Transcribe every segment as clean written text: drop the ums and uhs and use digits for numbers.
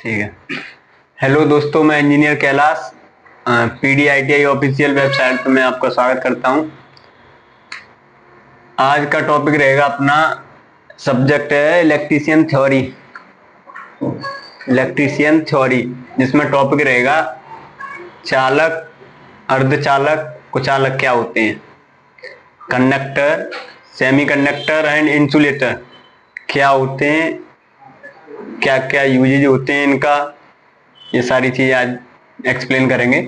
ठीक है। हेलो दोस्तों, मैं engineer Kailash PDITI official website पर मैं आपका स्वागत करता हूं। आज का टॉपिक रहेगा अपना सब्जेक्ट है इलेक्ट्रीशियन थ्योरी, जिसमें टॉपिक रहेगा चालक, अर्धचालक, कुचालक क्या होते हैं, कंडक्टर, सेमीकंडक्टर एंड इंसुलेटर क्या होते हैं, क्या क्या यूजेज होते हैं इनका, ये सारी चीजें आज एक्सप्लेन करेंगे।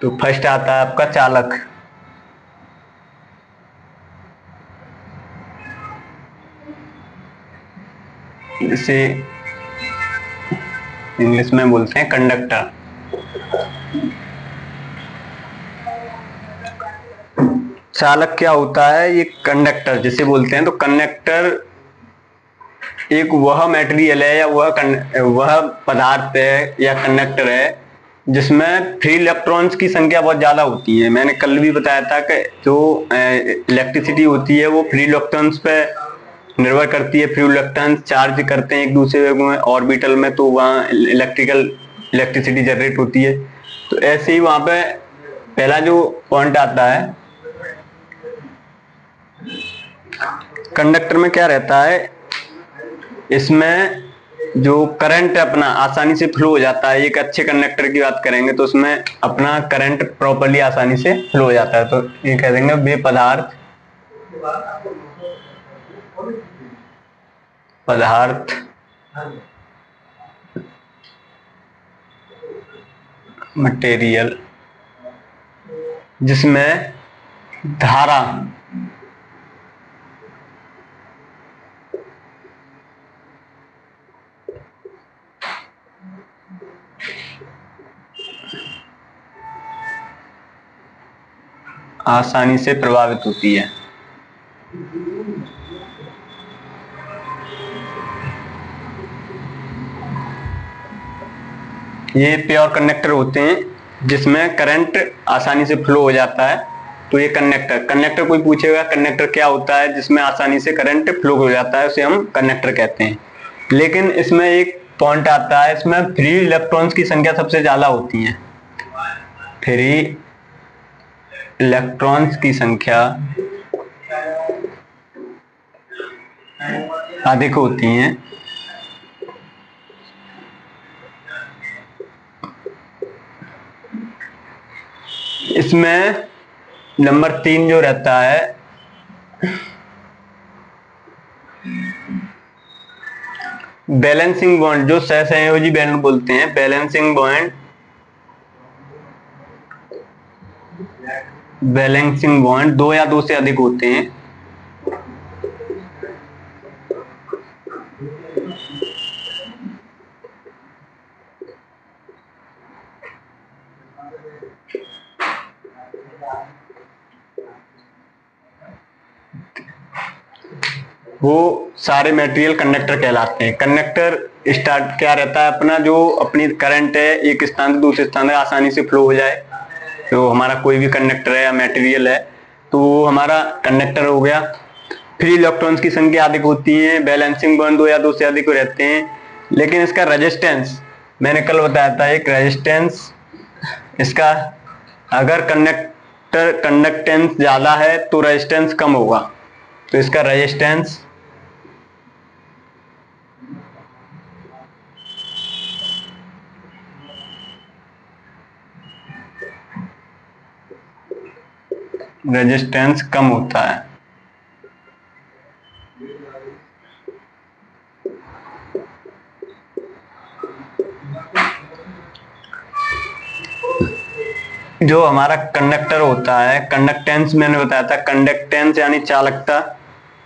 तो फर्स्ट आता है आपका चालक। इसे इंग्लिश में बोलते हैं कंडक्टर। चालक क्या होता है? ये कंडक्टर जिसे बोलते हैं। तो कंडक्टर एक वह मटेरियल है या वह पदार्थ है या कंडक्टर है जिसमें फ्री इलेक्ट्रॉन्स की संख्या बहुत ज्यादा होती है। मैंने कल भी बताया था कि जो इलेक्ट्रिसिटी होती है वो फ्री इलेक्ट्रॉन्स पे निर्भर करती है। फ्री इलेक्ट्रॉन्स चार्ज करते हैं एक दूसरे में ऑर्बिटल में, तो वहाँ इलेक्ट्रिसिटी जनरेट होती है। तो ऐसे ही वहां पे पहला जो पॉइंट आता है, कंडक्टर में क्या रहता है, इसमें जो करंट अपना आसानी से फ्लो हो जाता है। एक अच्छे कंडक्टर की बात करेंगे तो उसमें अपना करंट प्रॉपर्ली आसानी से फ्लो हो जाता है। तो ये कह देंगे वे पदार्थ मटेरियल जिसमें धारा आसानी से प्रभावित होती है। ये प्योर कंडक्टर होते हैं जिसमें करंट आसानी से फ्लो हो जाता है। तो ये कंडक्टर कोई पूछेगा कंडक्टर क्या होता है जिसमें आसानी से करंट फ्लो हो जाता है, उसे हम कंडक्टर कहते हैं। लेकिन इसमें एक पॉइंट आता है, इसमें फ्री इलेक्ट्रॉन्स की संख्या सबसे ज्यादा होती है। फ्री इलेक्ट्रॉन्स की संख्या अधिक होती है। इसमें नंबर 3 जो रहता है, बैलेंसिंग बॉन्ड, जो सहसंयोजी बॉन्ड बोलते हैं, बैलेंसिंग बॉन्ड 2 या 2 से अधिक होते हैं। वो सारे मटेरियल कंडक्टर कहलाते हैं। कंडक्टर स्टार्ट क्या रहता है, अपना जो अपनी करंट है एक स्थान से दूसरे स्थान तक आसानी से फ्लो हो जाए। तो हमारा कोई भी कंडक्टर है या मटेरियल है तो वो हमारा कंडक्टर हो गया। फ्री इलेक्ट्रॉन्स की संख्या अधिक होती है, बैलेंसिंग बॉन्ड 2 या 2 से अधिक रहते हैं। लेकिन इसका रेजिस्टेंस मैंने कल बताया था, एक रेजिस्टेंस इसका, अगर कंडक्टेंस ज्यादा है तो रेजिस्टेंस कम होगा। तो इसका रेजिस्टेंस कम होता है। जो हमारा कंडक्टर होता है, कंडक्टेंस मैंने बताया था, कंडक्टेंस यानी चालकता।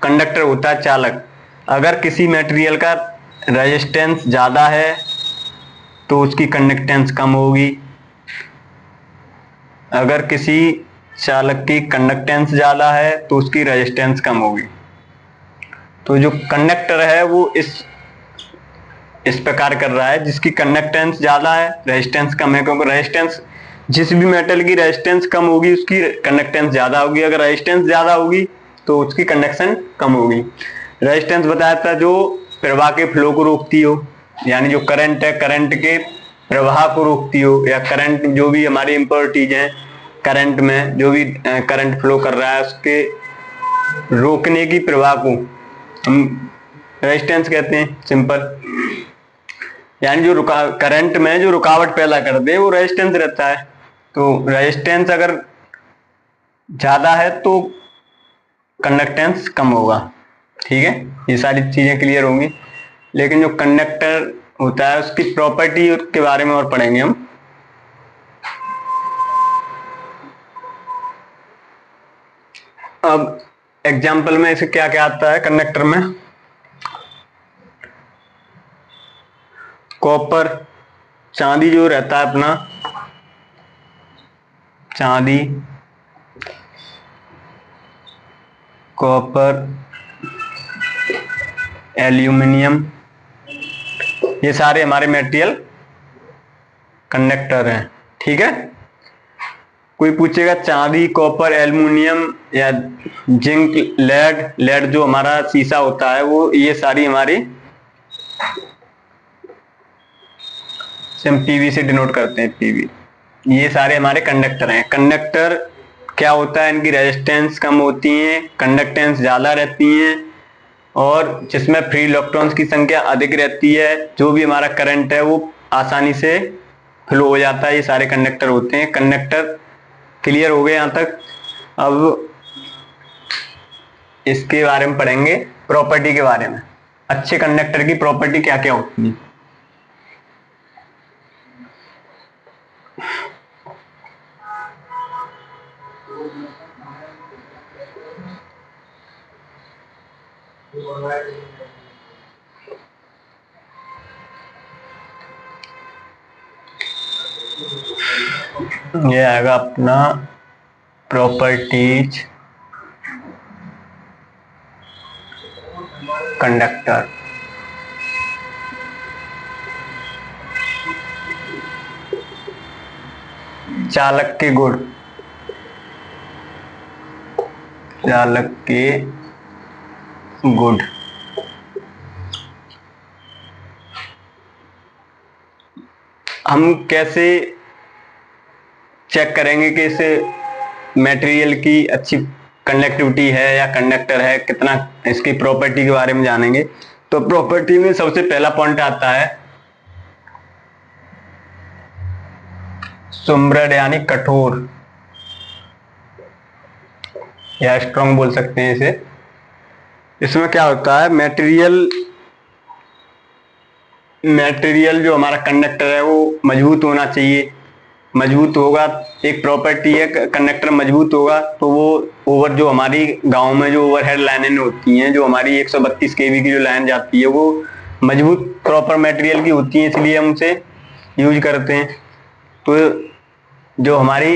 कंडक्टर होता है चालक। अगर किसी मटेरियल का रेजिस्टेंस ज्यादा है तो उसकी कंडक्टेंस कम होगी। अगर किसी चालक की कंडक्टेंस ज्यादा है तो उसकी रेजिस्टेंस कम होगी। तो जो कंडक्टर है वो इस प्रकार कर रहा है, जिसकी कंडक्टेंस ज्यादा है रेजिस्टेंस कम है। क्योंकि रेजिस्टेंस, जिस भी मेटल की रेजिस्टेंस कम होगी उसकी कंडक्टेंस ज्यादा होगी। अगर रेजिस्टेंस ज्यादा होगी तो उसकी कंडक्शन कम होगी। रेजिस्टेंस बताया था जो प्रवाह के फ्लो को रोकती हो। यानी जो करंट है, करंट के प्रवाह को रोकती हो, या करंट जो भी हमारी इम्प्योरिटीज हैं करंट में, जो भी करंट फ्लो कर रहा है उसके रोकने की प्रवाह को हम रेजिस्टेंस कहते हैं, सिंपल। यानी जो करंट में जो रुकावट पैदा कर दे वो रेजिस्टेंस रहता है। तो रेजिस्टेंस अगर ज्यादा है तो कंडक्टेंस कम होगा। ठीक है, ये सारी चीजें क्लियर होंगी। लेकिन जो कंडक्टर होता है उसकी प्रॉपर्टी के बारे में और पढ़ेंगे हम। अब एग्जाम्पल में इसे क्या क्या आता है कंडक्टर में। कॉपर, चांदी जो रहता है अपना, चांदी, कॉपर, एल्यूमिनियम, ये सारे हमारे मेटेरियल कंडक्टर हैं। ठीक है, कोई पूछेगा चांदी, कॉपर, एल्यूमिनियम या जिंक, लेड, लेड जो हमारा शीशा होता है वो, ये सारी हमारी हम पीवी से डिनोट करते हैं, पीवी, ये सारे हमारे कंडक्टर हैं। कंडक्टर क्या होता है, इनकी रेजिस्टेंस कम होती है, कंडक्टेंस ज्यादा रहती है, और जिसमें फ्री इलेक्ट्रॉन्स की संख्या अधिक रहती है, जो भी हमारा करंट है वो आसानी से फ्लो हो जाता है। ये सारे कंडक्टर होते हैं। कंडक्टर क्लियर हो गए यहां तक। अब इसके बारे में पढ़ेंगे, प्रॉपर्टी के बारे में। अच्छे कंडक्टर की प्रॉपर्टी क्या क्या होती है। ये आएगा अपना प्रॉपर्टीज कंडक्टर। चालक के गुण, चालक के गुण। हम कैसे चेक करेंगे कि इस मटेरियल की अच्छी कंडक्टिविटी है या कंडक्टर है, कितना, इसकी प्रॉपर्टी के बारे में जानेंगे। तो प्रॉपर्टी में सबसे पहला पॉइंट आता है सुमृढ़ यानी कठोर, या स्ट्रॉन्ग बोल सकते हैं इसे। इसमें क्या होता है, मटेरियल जो हमारा कंडक्टर है वो मजबूत होना चाहिए। मजबूत होगा, एक प्रॉपर्टी है, कंडक्टर मजबूत होगा तो वो ओवर, जो हमारी गांव में जो ओवरहेड लाइनें होती हैं, जो हमारी 132 केवी की जो लाइन जाती है वो मजबूत प्रॉपर मटेरियल की होती है, इसलिए हम उसे यूज करते हैं। तो जो हमारी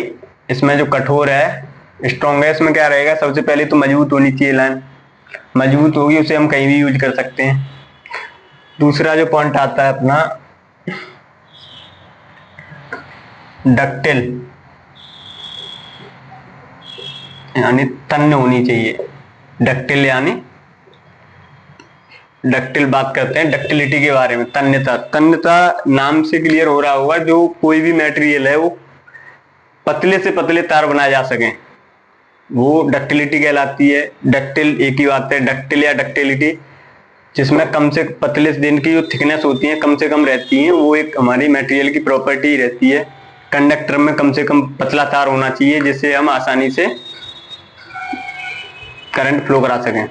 इसमें जो कठोर है, स्ट्रॉन्ग है, इसमें क्या रहेगा, सबसे पहले तो मजबूत होनी चाहिए लाइन। मजबूत होगी उसे हम कहीं भी यूज कर सकते हैं। दूसरा जो पॉइंट आता है अपना डक्टिल, यानी तन्य होनी चाहिए। डक्टिल यानी, डक्टिल बात करते हैं डक्टिलिटी के बारे में। तन्यता, तन्यता नाम से क्लियर हो रहा होगा, जो कोई भी मटेरियल है वो पतले से पतले तार बनाए जा सके, वो डक्टिलिटी कहलाती है। डक्टिल एक ही बात है, डक्टिल या डक्टिलिटी, जिसमें कम से पतले दिन की जो थिकनेस होती है कम से कम रहती है, वो एक हमारी मटेरियल की प्रॉपर्टी रहती है। कंडक्टर में कम से कम पतला तार होना चाहिए जिससे हम आसानी से करंट फ्लो करा सकें।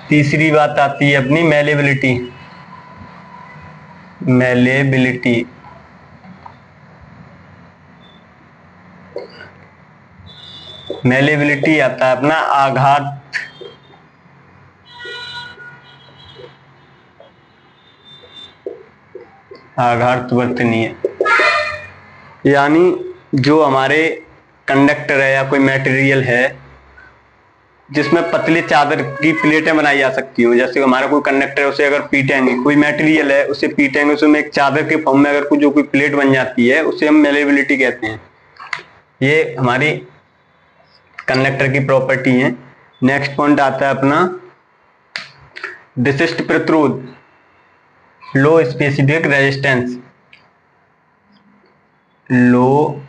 तीसरी बात आती है अपनी मेलेबिलिटी। मेलेबिलिटी, मेलेबिलिटी आता है अपना आघात, आघात वर्तनीय, यानी जो हमारे कंडक्टर है या कोई मटेरियल है जिसमें पतली चादर की प्लेटें बनाई जा सकती हो। जैसे हमारा कोई कंडक्टर है, उसे अगर पीटेंगे, कोई मटेरियल है उसे पीटेंगे, उसमें एक चादर के फॉर्म में अगर कोई जो कोई प्लेट बन जाती है, उसे हम मेलेबिलिटी कहते हैं। ये हमारी कंडक्टर की प्रॉपर्टी है। नेक्स्ट पॉइंट आता है अपना विशिष्ट प्रतिरोध, लो स्पेसिफिक रेजिस्टेंस, लो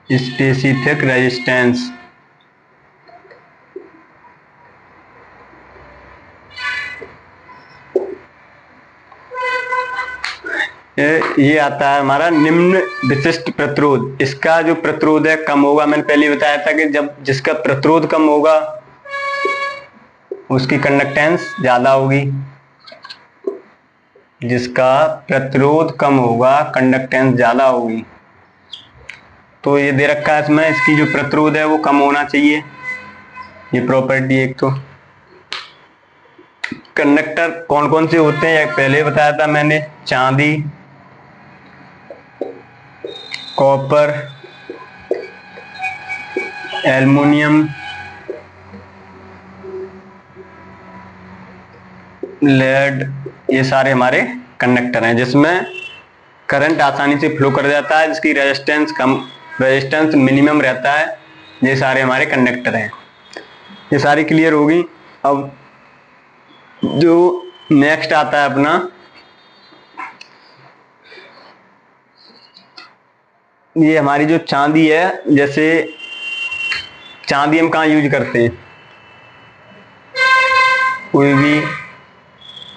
स्पेसिफिक रेजिस्टेंस, ये आता है हमारा निम्न विशिष्ट प्रतिरोध। इसका जो प्रतिरोध है कम होगा, मैंने पहले बताया था कि जब जिसका प्रतिरोध कम होगा उसकी कंडक्टेंस ज्यादा होगी, जिसका प्रतिरोध कम होगा कंडक्टेंस ज्यादा होगी। तो ये दे रखा है इसमें, इसकी जो प्रतिरोध है वो कम होना चाहिए, ये प्रॉपर्टी एक। तो कंडक्टर कौन कौन से होते हैं पहले बताया था मैंने, चांदी, कॉपर, एल्युमिनियम, लेड, ये सारे हमारे कंडक्टर हैं जिसमें करंट आसानी से फ्लो कर जाता है, जिसकी रेजिस्टेंस मिनिमम रहता है। ये सारे हमारे कंडक्टर हैं, ये सारी क्लियर होगी। अब जो नेक्स्ट आता है अपना, ये हमारी जो चांदी है, जैसे चांदी हम कहाँ यूज करते हैं, कोई भी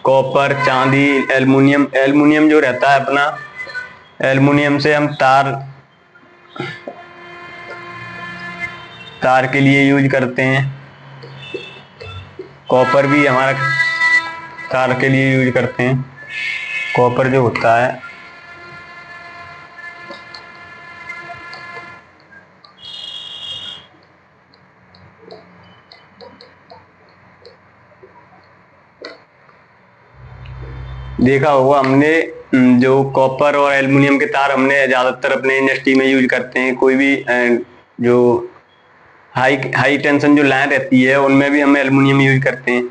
कॉपर, चांदी, एल्युमिनियम। एल्युमिनियम जो रहता है अपना, एल्युमिनियम से हम तार के लिए यूज करते हैं। कॉपर भी हमारा तार के लिए यूज करते हैं। कॉपर जो होता है, देखा होगा हमने, जो कॉपर और एल्युमिनियम के तार हमने ज्यादातर अपने इंडस्ट्री में यूज करते हैं। कोई भी जो हाई टेंशन जो लाइन रहती है उनमें भी हम एल्युमिनियम यूज करते हैं।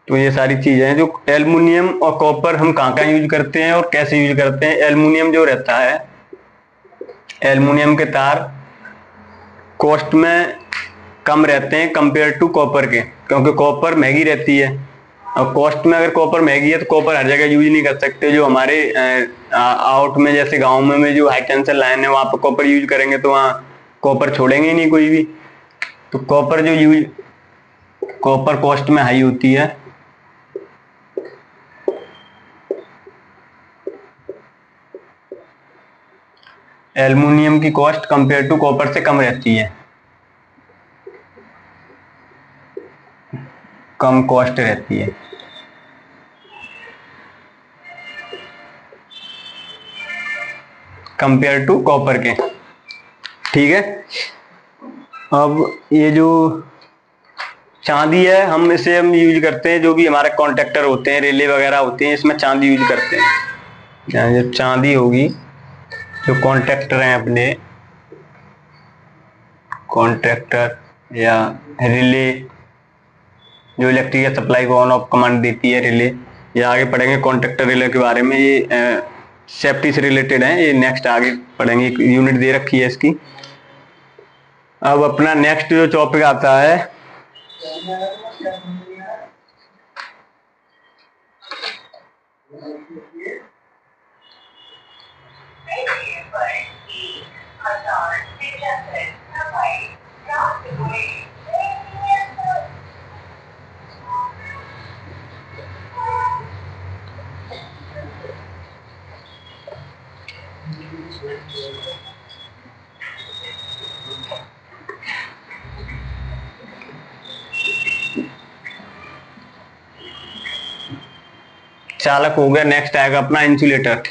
तो ये सारी चीजें हैं। जो एल्युमिनियम और कॉपर हम कहाँ कहाँ यूज करते हैं और कैसे यूज करते हैं। एल्युमिनियम जो रहता है, एल्युमिनियम के तार कॉस्ट में कम रहते हैं कंपेयर टू कॉपर के, क्योंकि कॉपर महंगी रहती है। और कॉस्ट में अगर कॉपर महंगी है तो कॉपर हर जगह यूज नहीं कर सकते। जो हमारे आउट में, जैसे गाँव में जो हाई टेंशन लाइन है वहां पर कॉपर यूज करेंगे तो वहाँ कॉपर छोड़ेंगे ही नहीं कोई भी। तो कॉपर कॉस्ट में हाई होती है। एल्युमिनियम की कॉस्ट कंपेयर टू कॉपर से कम रहती है, कम कॉस्ट रहती है। कंपेयर टू कॉपर के, ठीक है। अब ये जो चांदी है, हम यूज करते हैं, जो भी हमारे कॉन्ट्रैक्टर होते हैं, रिले वगैरह होते हैं, इसमें चांदी यूज करते हैं। जब चांदी होगी, जो कॉन्ट्रैक्टर हैं अपने, कॉन्ट्रैक्टर या रिले, जो इलेक्ट्रिकल सप्लाई को ऑन ऑफ कमांड देती है, रिले। या आगे पढ़ेंगे कॉन्ट्रैक्टर रिले के बारे में, ये सेफ्टी से रिलेटेड है, ये नेक्स्ट आगे पढ़ेंगे, यूनिट दे रखी है इसकी। अब अपना नेक्स्ट जो टॉपिक आता है, चालक हो गया। नेक्स्ट आएगा अपना इंसुलेटर।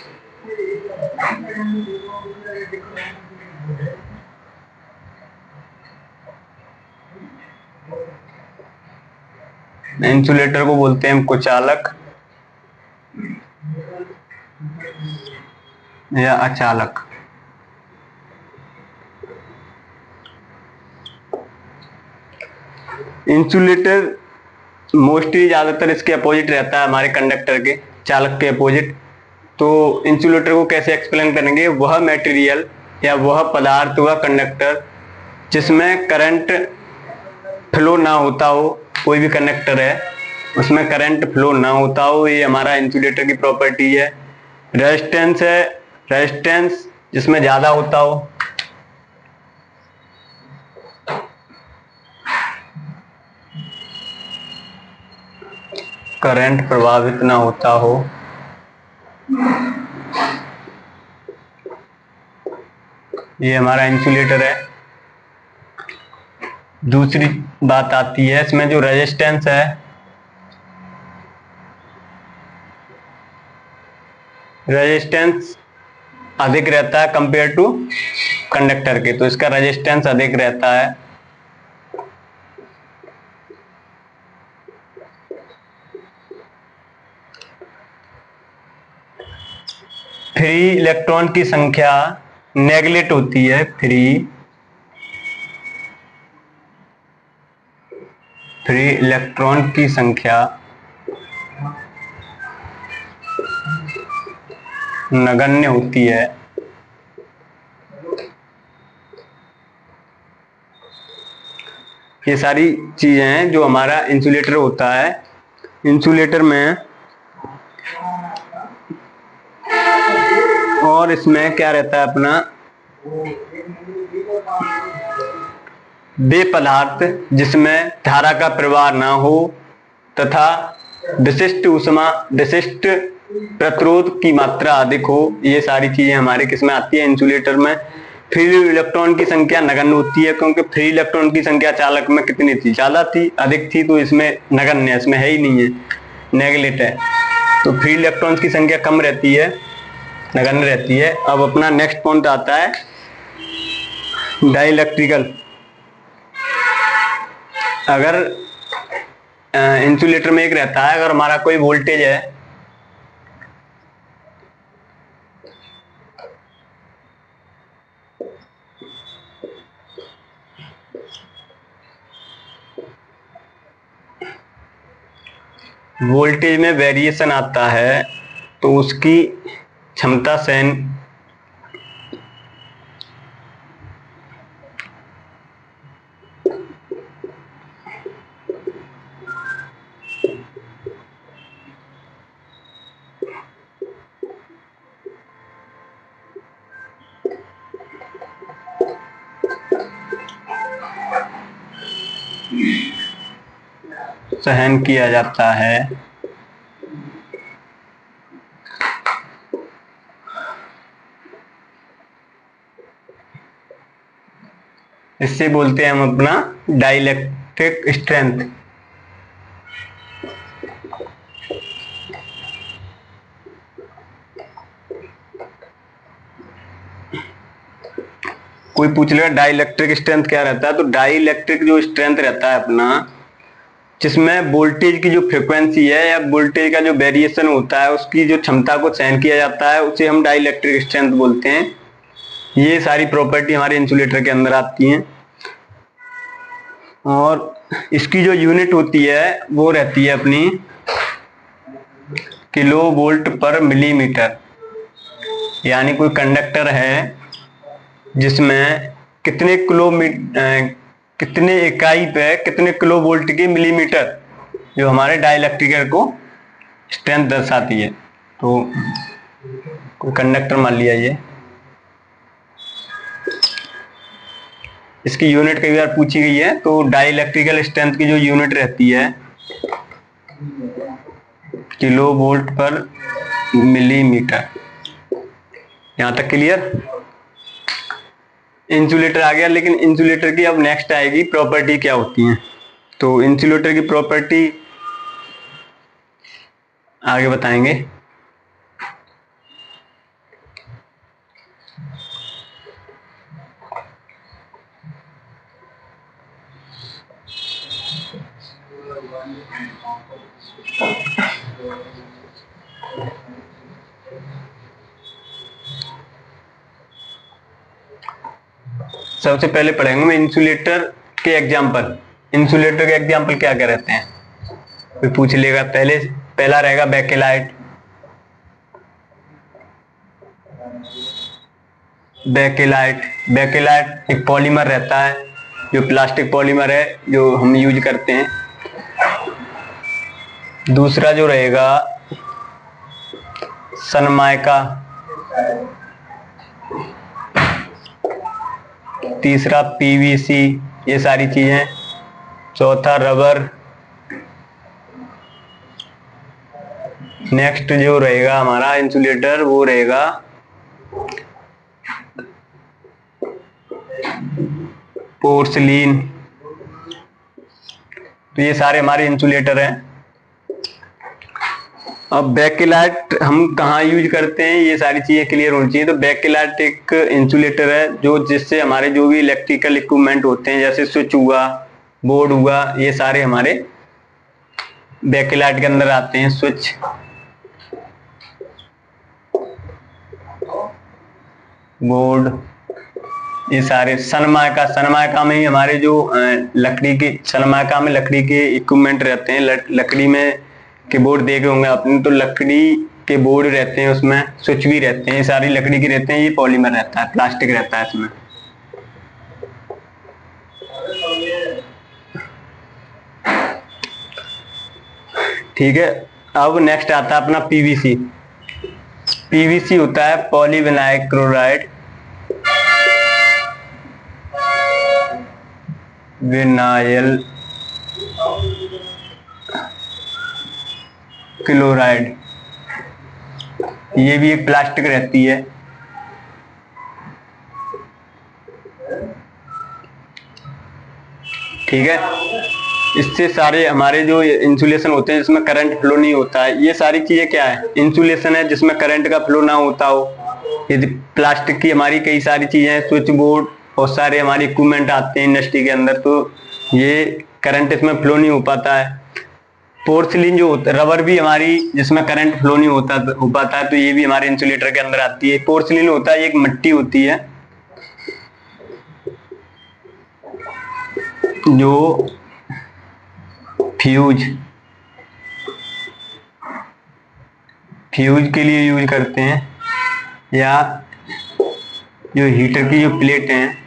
इंसुलेटर को बोलते हैं कुचालक या अचालक। इंसुलेटर मोस्टली ज्यादातर इसके अपोजिट रहता है, हमारे कंडक्टर के, चालक के अपोजिट। तो इंसुलेटर को कैसे एक्सप्लेन करेंगे, वह मटेरियल या वह पदार्थ, वह कंडक्टर जिसमें करंट फ्लो ना होता हो कोई भी कंडक्टर है उसमें करंट फ्लो ना होता हो, ये हमारा इंसुलेटर की प्रॉपर्टी है। रेजिस्टेंस है, रेजिस्टेंस जिसमें ज्यादा होता हो, करंट प्रभावित ना होता हो, ये हमारा इंसुलेटर है। दूसरी बात आती है इसमें जो रेजिस्टेंस है, रेजिस्टेंस अधिक रहता है कंपेयर टू कंडक्टर के, तो इसका रेजिस्टेंस अधिक रहता है। फ्री इलेक्ट्रॉन की संख्या नेगलेक्ट होती है, फ्री इलेक्ट्रॉन की संख्या नगण्य होती है। ये सारी चीजें हैं जो हमारा इंसुलेटर होता है। इंसुलेटर में और इसमें क्या रहता है अपना, वे पदार्थ जिसमें धारा का प्रवाह ना हो तथा विशिष्ट ऊष्मा, विशिष्ट प्रतिरोध की मात्रा अधिक हो, ये सारी चीजें हमारे किसमें आती है, इंसुलेटर में। फ्री इलेक्ट्रॉन की संख्या नगण्य होती है, क्योंकि फ्री इलेक्ट्रॉन की संख्या चालक में कितनी थी, ज्यादा थी, अधिक थी, तो इसमें नगण्य, इसमें है ही नहीं है, नेगलेक्ट है। तो फ्री इलेक्ट्रॉन की संख्या कम रहती है, नगण्य रहती है। अब अपना नेक्स्ट पॉइंट आता है डाइइलेक्ट्रिकल। अगर इंसुलेटर में एक रहता है, अगर हमारा कोई वोल्टेज है, वोल्टेज में वेरिएशन आता है, तो उसकी क्षमता सहन किया जाता है। इससे बोलते हैं हम अपना डाइइलेक्ट्रिक स्ट्रेंथ। कोई पूछ लेगा डाइइलेक्ट्रिक स्ट्रेंथ क्या रहता है, तो डाइइलेक्ट्रिक जो स्ट्रेंथ रहता है अपना, जिसमें वोल्टेज की जो फ्रीक्वेंसी है या वोल्टेज का जो वेरिएशन होता है, उसकी जो क्षमता को सहन किया जाता है, उसे हम डाइइलेक्ट्रिक स्ट्रेंथ बोलते हैं। ये सारी प्रॉपर्टी हमारे इंसुलेटर के अंदर आती हैं। और इसकी जो यूनिट होती है वो रहती है अपनी किलो वोल्ट पर मिलीमीटर। यानी कोई कंडक्टर है जिसमें कितने कितने इकाई पे कितने किलो वोल्ट की मिलीमीटर, जो हमारे डाइइलेक्ट्रिक को स्ट्रेंथ दर्शाती है। तो कोई कंडक्टर मान लिया, ये इसकी यूनिट कई बार पूछी गई है, तो डाइइलेक्ट्रिकल स्ट्रेंथ की जो यूनिट रहती है किलो वोल्ट पर मिलीमीटर। यहां तक क्लियर? इंसुलेटर आ गया, लेकिन इंसुलेटर की अब नेक्स्ट आएगी प्रॉपर्टी क्या होती है। तो इंसुलेटर की प्रॉपर्टी आगे बताएंगे। सबसे पहले पढ़ेंगे मैं इंसुलेटर के एग्जाम्पल। इंसुलेटर के एग्जाम्पल क्या क्या रहते हैं, कोई पूछ लेगा। पहला रहेगा बेकेलाइट। बेकेलाइट एक पॉलीमर रहता है, जो प्लास्टिक पॉलीमर है जो हम यूज करते हैं। दूसरा जो रहेगा सनमाइका, तीसरा पीवीसी, ये सारी चीजें, चौथा रबर। नेक्स्ट जो रहेगा हमारा इंसुलेटर वो रहेगा पोर्सिलीन। तो ये सारे हमारे इंसुलेटर हैं। अब बैकेलाइट हम कहाँ यूज करते हैं, ये सारी चीजें क्लियर होनी चाहिए। तो बैकेलाइट एक इंसुलेटर है जो जिससे हमारे जो भी इलेक्ट्रिकल इक्विपमेंट होते हैं जैसे स्विच हुआ, बोर्ड हुआ, ये सारे हमारे बैकेलाइट के अंदर आते हैं। स्विच, बोर्ड, ये सारे। सनमाइका में ही हमारे जो लकड़ी के, सनमाइका में लकड़ी के इक्विपमेंट रहते हैं। लकड़ी में के बोर्ड देखे होंगे आपने, तो लकड़ी के बोर्ड रहते हैं, उसमें स्विच भी रहते हैं, ये सारी लकड़ी के रहते हैं। ये पॉलीमर रहता है, प्लास्टिक रहता है इसमें। ठीक है। अब नेक्स्ट आता है अपना पीवीसी। पीवीसी होता है पॉलीविनाइल क्लोराइड, विनाइल क्लोराइड, ये भी एक प्लास्टिक रहती है। ठीक है। इससे सारे हमारे जो इंसुलेशन होते हैं जिसमें करंट फ्लो नहीं होता है, ये सारी चीजें क्या है, इंसुलेशन है जिसमें करंट का फ्लो ना होता हो। यदि प्लास्टिक की हमारी कई सारी चीजें हैं, स्विच बोर्ड और सारे हमारे इक्विपमेंट आते हैं इंडस्ट्री के अंदर, तो ये करंट इसमें फ्लो नहीं हो पाता है। पोर्सिलीन जो होता है, रबर भी हमारी जिसमें करंट फ्लो नहीं हो पाता है, तो ये भी हमारे इंसुलेटर के अंदर आती है। पोर्सिलीन होता है, एक मिट्टी होती है जो फ्यूज फ्यूज के लिए यूज करते हैं, या जो हीटर की जो प्लेट हैं,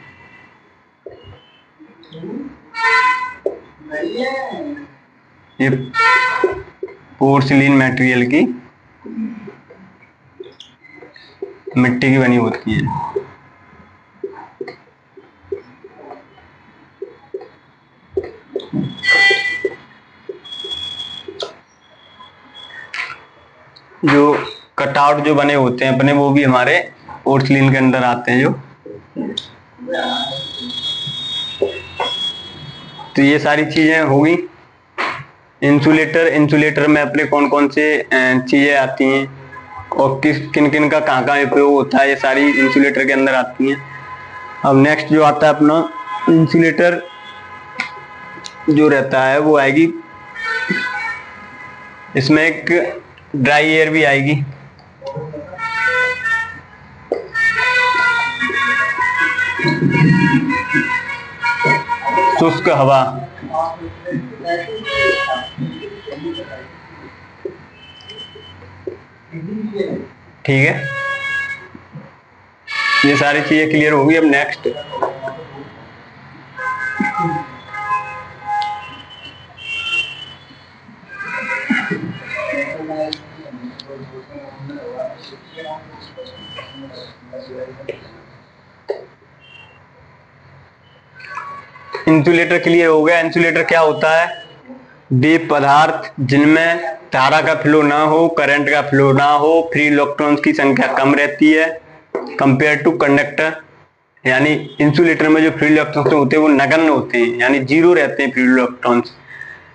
ये पोर्सिलीन मटेरियल की मिट्टी की बनी होती है। जो कटआउट जो बने होते हैं अपने, वो भी हमारे पोर्सिलीन के अंदर आते हैं जो। तो ये सारी चीजें होगी। इंसुलेटर में अपने कौन कौन से चीजें आती हैं और किन किन का कहाँ कहाँ उपयोग होता है, ये सारी इंसुलेटर के अंदर आती हैं। अब नेक्स्ट जो आता है अपना इंसुलेटर जो रहता है वो आएगी, इसमें एक ड्राई एयर भी आएगी। शुष्क हवा, ठीक है। ये सारी चीजें क्लियर होगी। अब नेक्स्ट इंसुलेटर क्लियर हो गया। इंसुलेटर क्या होता है, वे पदार्थ जिनमें धारा का फ्लो ना हो, करंट का फ्लो ना हो, फ्री इलेक्ट्रॉन्स की संख्या कम रहती है कंपेयर टू कंडक्टर। यानी इंसुलेटर में जो फ्री इलेक्ट्रॉन्स होते हैं वो नगण्य होते हैं, यानी जीरो रहते हैं फ्री इलेक्ट्रॉन्स।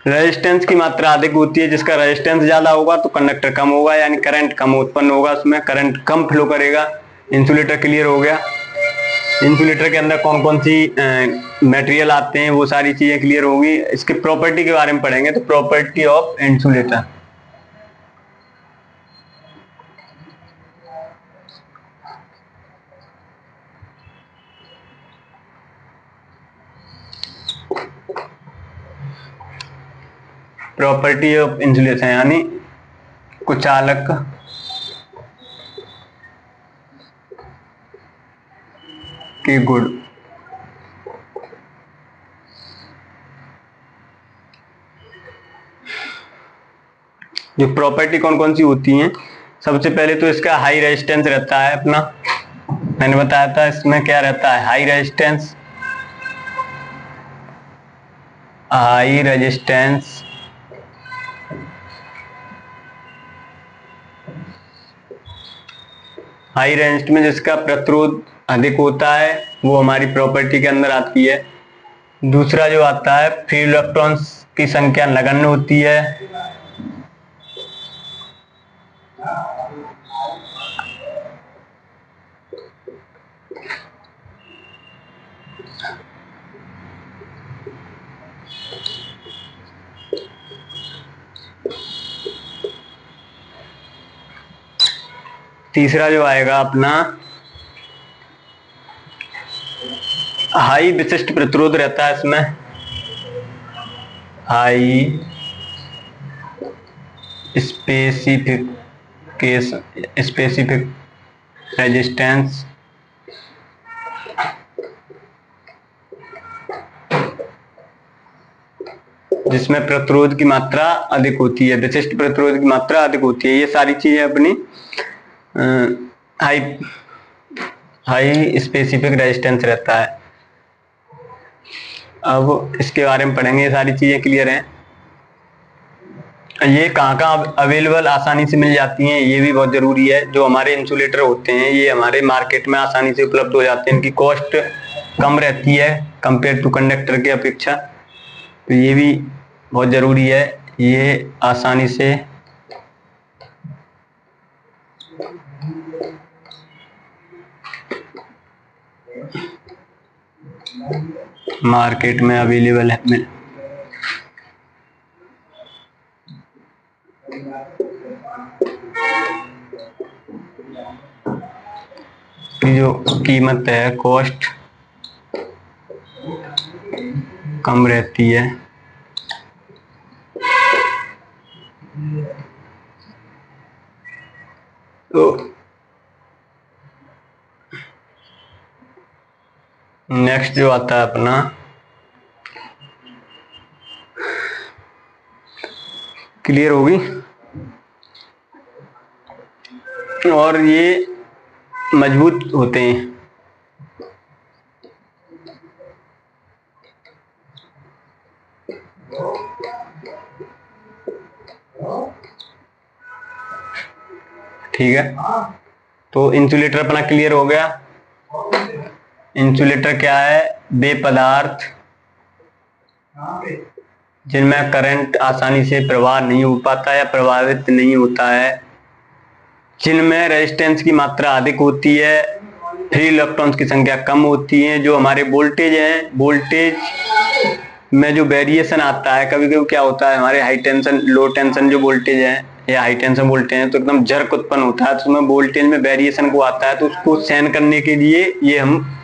रेजिस्टेंस की मात्रा अधिक होती है, जिसका रेजिस्टेंस ज्यादा होगा तो कंडक्टर कम होगा, यानी करंट कम उत्पन्न होगा, उसमें करंट कम फ्लो करेगा। इंसुलेटर क्लियर हो गया। इंसुलेटर के अंदर कौन कौन सी मटेरियल आते हैं वो सारी चीजें क्लियर होगी। इसके प्रॉपर्टी के बारे में पढ़ेंगे। तो property of insulator, property of insulation यानी कुचालक के गुण। जो प्रॉपर्टी कौन कौन सी होती हैं, सबसे पहले तो इसका हाई रेजिस्टेंस रहता है अपना, मैंने बताया था इसमें क्या रहता है, high resistance. High resistance high resistance में जिसका प्रतिरोध अधिक होता है वो हमारी प्रॉपर्टी के अंदर आती है। दूसरा जो आता है, फ्री इलेक्ट्रॉन्स की संख्या नगण्य होती है। तीसरा जो आएगा अपना, हाई विशिष्ट प्रतिरोध रहता है इसमें, हाई स्पेसिफिक रेजिस्टेंस, जिसमें प्रतिरोध की मात्रा अधिक होती है, विशिष्ट प्रतिरोध की मात्रा अधिक होती है। ये सारी चीजें अपनी हाई स्पेसिफिक रेजिस्टेंस रहता है। अब इसके बारे में पढ़ेंगे, ये सारी चीजें क्लियर हैं। ये कहाँ कहाँ अवेलेबल आसानी से मिल जाती हैं, ये भी बहुत जरूरी है। जो हमारे इंसुलेटर होते हैं ये हमारे मार्केट में आसानी से उपलब्ध हो जाते हैं, इनकी कॉस्ट कम रहती है कंपेयर टू कंडक्टर की अपेक्षा, तो ये भी बहुत जरूरी है। ये आसानी से मार्केट में अवेलेबल है। की जो कीमत है, कॉस्ट कम रहती है। तो नेक्स्ट जो आता है अपना, क्लियर होगी, और ये मजबूत होते हैं। ठीक है, तो इंसुलेटर अपना क्लियर हो गया। इंसुलेटर क्या है, वे पदार्थ जिनमें करंट आसानी से प्रवाह नहीं हो पाता या प्रभावित नहीं होता है, जिनमें रेजिस्टेंस की मात्रा अधिक होती है, फ्री इलेक्ट्रॉन्स की संख्या कम होती है। जो हमारे वोल्टेज हैं, वोल्टेज में जो वेरिएशन आता है, कभी कभी क्या होता है, हमारे हाई टेंशन लो टेंशन जो वोल्टेज है या हाई टेंशन वोल्टेज है तो एकदम जर्क उत्पन्न होता है, तो उसमें वोल्टेज में वेरिएशन को आता है, तो उसको सहन करने के लिए ये हम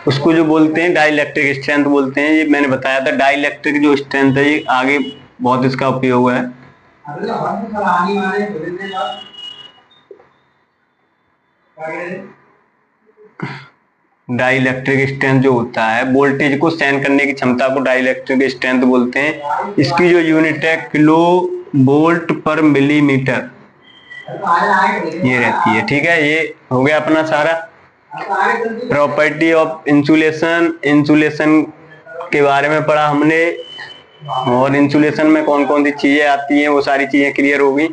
उसको जो बोलते हैं डाइलेक्ट्रिक स्ट्रेंथ बोलते हैं। ये मैंने बताया था, डाइलेक्ट्रिक जो स्ट्रेंथ है ये आगे बहुत इसका उपयोग है। डाइलेक्ट्रिक स्ट्रेंथ जो होता है, वोल्टेज को सहन करने की क्षमता को डाइलेक्ट्रिक स्ट्रेंथ बोलते हैं। इसकी जो यूनिट है किलो वोल्ट पर मिलीमीटर ये रहती है। ठीक है, ये हो गया अपना सारा प्रॉपर्टी ऑफ इंसुलेशन। इंसुलेशन के बारे में पढ़ा हमने, और इंसुलेशन में कौन कौन सी चीजें आती हैं वो सारी चीजें क्लियर होगी।